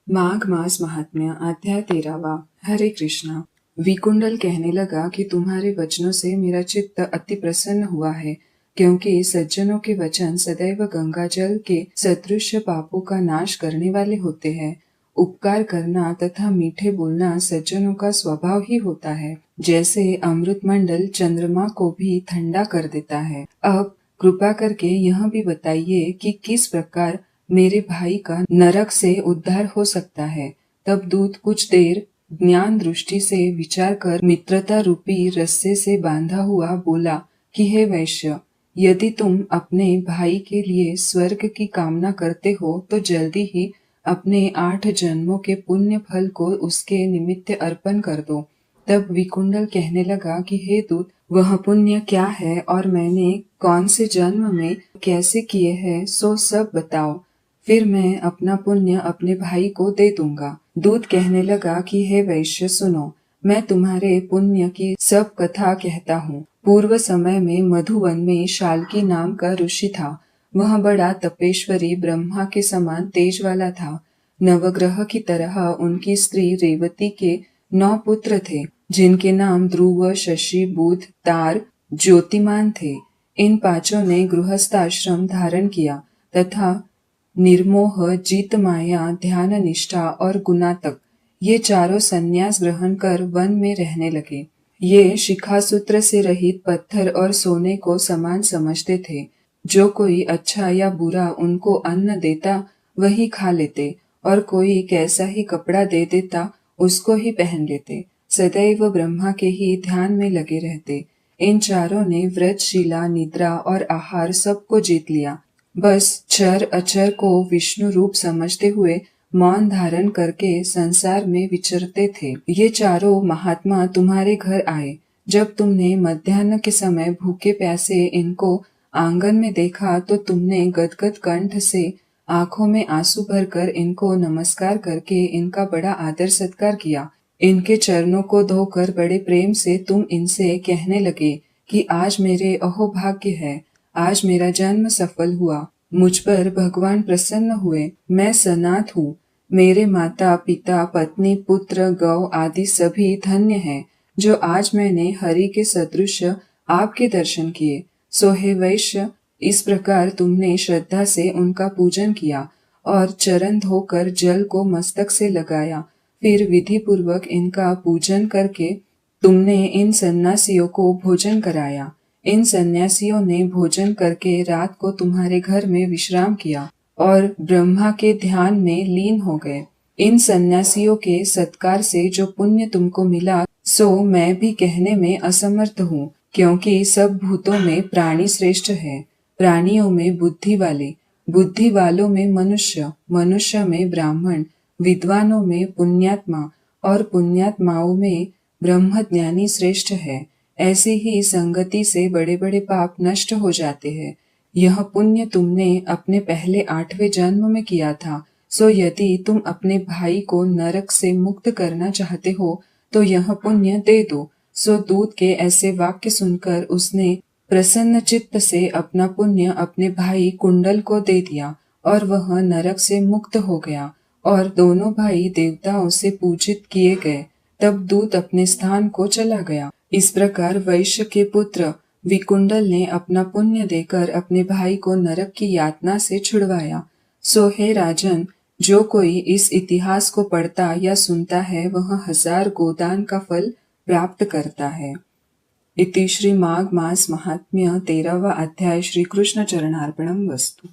माघ मास महात्म्य अध्याय 13वां। हरे कृष्णा। विकुंडल कहने लगा कि तुम्हारे वचनों से मेरा चित्त अति प्रसन्न हुआ है, क्योंकि सज्जनों के वचन सदैव गंगाजल के सदृश पापों का नाश करने वाले होते हैं। उपकार करना तथा मीठे बोलना सज्जनों का स्वभाव ही होता है, जैसे अमृत मंडल चंद्रमा को भी ठंडा कर देता है। अब कृपा करके यह भी बताइए कि किस प्रकार मेरे भाई का नरक से उद्धार हो सकता है। तब दूत कुछ देर ज्ञान दृष्टि से विचार कर मित्रता रूपी रस्से से बांधा हुआ बोला कि हे वैश्य, यदि तुम अपने भाई के लिए स्वर्ग की कामना करते हो तो जल्दी ही अपने 8 जन्मों के पुण्य फल को उसके निमित्त अर्पण कर दो। तब विकुंडल कहने लगा कि हे दूत, वह पुण्य क्या है और मैंने कौन से जन्म में कैसे किए हैं, सो सब बताओ, फिर मैं अपना पुण्य अपने भाई को दे दूंगा। दूत कहने लगा कि हे वैश्य सुनो, मैं तुम्हारे पुण्य की सब कथा कहता हूँ। पूर्व समय में मधुवन में शाल्की नाम का ऋषि था। वह बड़ा तपेश्वरी ब्रह्मा के समान तेज वाला था। नवग्रह की तरह उनकी स्त्री रेवती के 9 पुत्र थे, जिनके नाम ध्रुव, शशि, बुध, तार, ज्योतिमान थे। इन पांचों ने गृहस्थाश्रम धारण किया तथा निर्मोह, जीत माया, ध्यान निष्ठा और गुणातक ये चारों संन्यास ग्रहण कर वन में रहने लगे। ये शिखा सूत्र से रहित पत्थर और सोने को समान समझते थे। जो कोई अच्छा या बुरा उनको अन्न देता वही खा लेते, और कोई कैसा ही कपड़ा दे देता उसको ही पहन लेते। सदैव ब्रह्मा के ही ध्यान में लगे रहते। इन चारों ने व्रत, शीला, निद्रा और आहार सबको जीत लिया। बस चर अचर को विष्णु रूप समझते हुए मौन धारण करके संसार में विचरते थे। ये चारों महात्मा तुम्हारे घर आए। जब तुमने मध्याह्न के समय भूखे प्यासे इनको आंगन में देखा तो तुमने गदगद कंठ से आंखों में आंसू भरकर इनको नमस्कार करके इनका बड़ा आदर सत्कार किया। इनके चरणों को धोकर बड़े प्रेम से तुम इनसे कहने लगे कि आज मेरे अहोभाग्य है, आज मेरा जन्म सफल हुआ, मुझ पर भगवान प्रसन्न हुए, मैं सनाथ हूँ, मेरे माता पिता पत्नी पुत्र गौ आदि सभी धन्य हैं, जो आज मैंने हरि के सदृश आपके दर्शन किए। सो हे वैश्य, इस प्रकार तुमने श्रद्धा से उनका पूजन किया और चरण धोकर जल को मस्तक से लगाया। फिर विधि पूर्वक इनका पूजन करके तुमने इन सन्यासियों को भोजन कराया। इन सन्यासियों ने भोजन करके रात को तुम्हारे घर में विश्राम किया और ब्रह्मा के ध्यान में लीन हो गए। इन सन्यासियों के सत्कार से जो पुण्य तुमको मिला सो मैं भी कहने में असमर्थ हूँ, क्योंकि सब भूतों में प्राणी श्रेष्ठ है, प्राणियों में बुद्धि वाले, बुद्धि वालों में मनुष्य, मनुष्य में ब्राह्मण, विद्वानों में पुण्यात्मा और पुण्यात्माओं में ब्रह्मज्ञानी श्रेष्ठ है। ऐसी ही संगति से बड़े बड़े पाप नष्ट हो जाते हैं। यह पुण्य तुमने अपने पहले 8वें जन्म में किया था। सो यदि तुम अपने भाई को नरक से मुक्त करना चाहते हो तो यह पुण्य दे दो। सो दूत के ऐसे वाक्य सुनकर उसने प्रसन्न चित्त से अपना पुण्य अपने भाई कुंडल को दे दिया और वह नरक से मुक्त हो गया और दोनों भाई देवताओं से पूजित किए गए। तब दूत अपने स्थान को चला गया। इस प्रकार वैश्य के पुत्र विकुंडल ने अपना पुण्य देकर अपने भाई को नरक की यातना से छुड़वाया। सो हे राजन, जो कोई इस इतिहास को पढ़ता या सुनता है वह 1000 गोदान का फल प्राप्त करता है। इति श्री माघ मास महात्म्य 13वां अध्याय। श्री कृष्ण चरणार्पणम वस्तु।